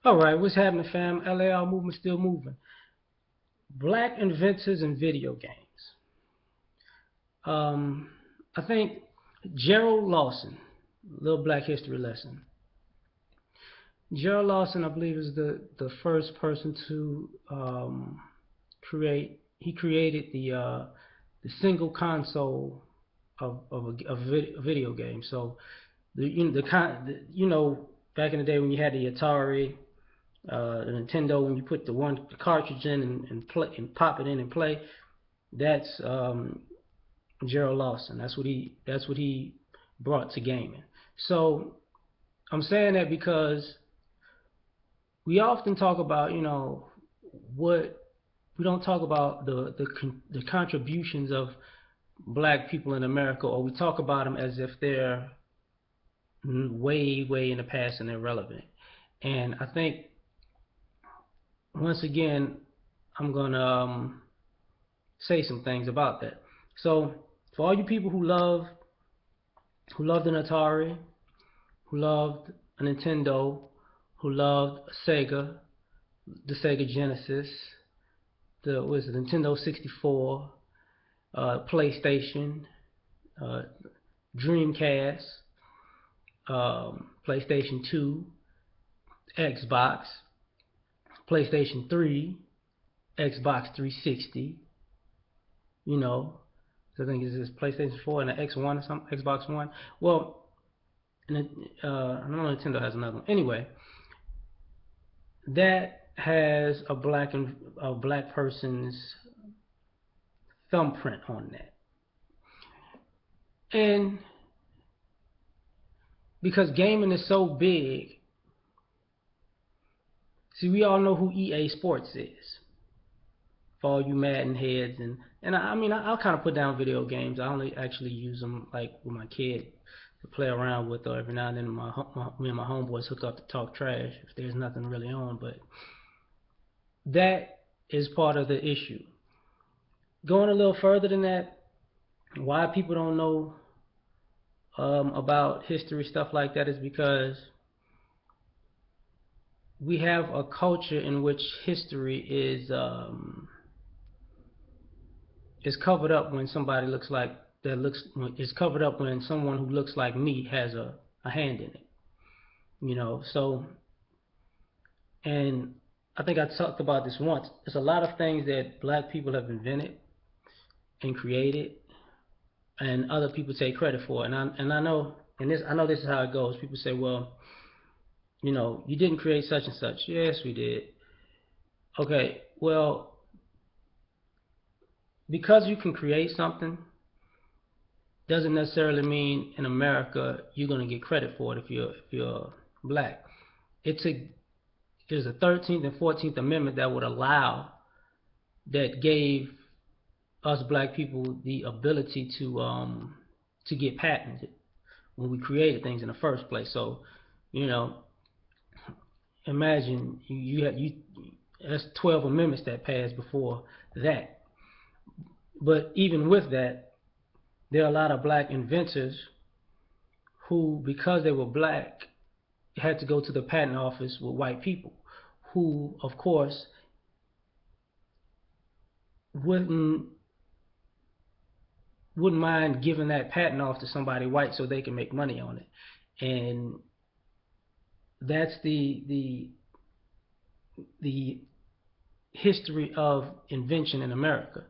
All right, what's happening, fam? L.A.R. movement still moving. Black inventors in video games. Um, I think Gerald Lawson, little Black history lesson. Gerald Lawson, I believe, is the first person to create. He created the single console of a video game. So back in the day when you had the Atari, the Nintendo, when you put the cartridge in and pop it in and play, that's Gerald Lawson. That's what he brought to gaming. So I'm saying that because we often talk about what we don't talk about the contributions of black people in America, or we talk about them as if they're way in the past and they're relevant. And I think once again I'm gonna say some things about that. So for all you people who loved an Atari, who loved a Nintendo, who loved a Sega, the Sega Genesis, the Nintendo 64, PlayStation, uh, Dreamcast, PlayStation 2, Xbox, PlayStation 3, Xbox 360. You know, I think it's this PlayStation 4 and the X1 or something, Xbox One. Well, and I don't know, Nintendo has another one. Anyway, that has a black person's thumbprint on that. And because gaming is so big, see, we all know who EA Sports is. For all you Madden heads, and I mean, I'll kind of put down video games. I only actually use them like with my kid to play around with, or every now and then me and my homeboys hook up to talk trash if there's nothing really on. But that is part of the issue. Going a little further than that, why people don't know about history, stuff like that, is because we have a culture in which history is covered up when somebody looks like that looks is covered up when someone who looks like me has a hand in it. So, and I think I talked about this once. There's a lot of things that black people have invented and created, and other people take credit for it. And I know this is how it goes. People say, well, you didn't create such and such. Yes, we did. Okay, well, because you can create something doesn't necessarily mean in America you're going to get credit for it if you're black. There's a 13th and 14th Amendment that gave us black people the ability to get patented when we created things in the first place. So, you know, imagine you that's 12 amendments that passed before that. But even with that, there are a lot of black inventors who, because they were black, had to go to the patent office with white people who, of course, wouldn't mind giving that patent off to somebody white so they can make money on it. And that's the history of invention in America.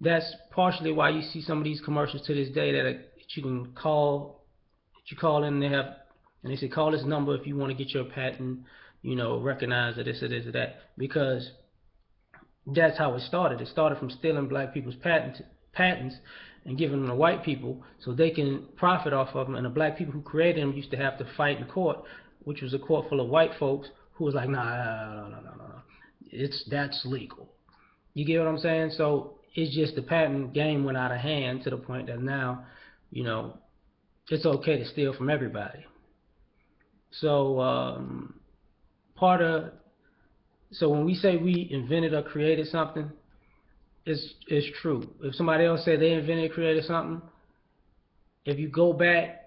That's partially why you see some of these commercials to this day that you can call in, and they say call this number if you want to get your patent, recognized, or this or this or that, because that's how it started. It started from stealing black people's patents and giving them to white people so they can profit off of them. And the black people who created them used to have to fight in court, which was a court full of white folks who was like, nah, no, that's legal. You get what I'm saying? So it's just the patent game went out of hand to the point that now, it's okay to steal from everybody. So so when we say we invented or created something, it's true. If somebody else said they invented or created something, if you go back,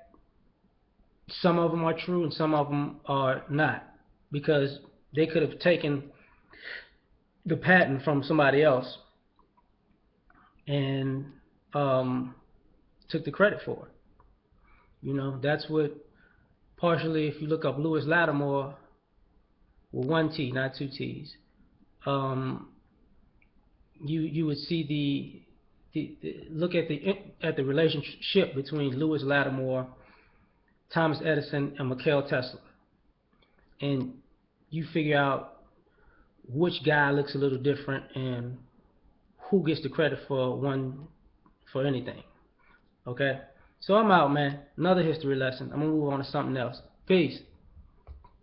some of them are true and some of them are not, because They could have taken the patent from somebody else and took the credit for it. That's what partially, if you look up Lewis Lattimore with one T, not two T's, you would see look at the relationship between Lewis Lattimore, Thomas Edison, and Nikola Tesla, and you figure out which guy looks a little different and who gets the credit for anything. Okay, so I'm out, man. Another history lesson. I'm gonna move on to something else. Peace.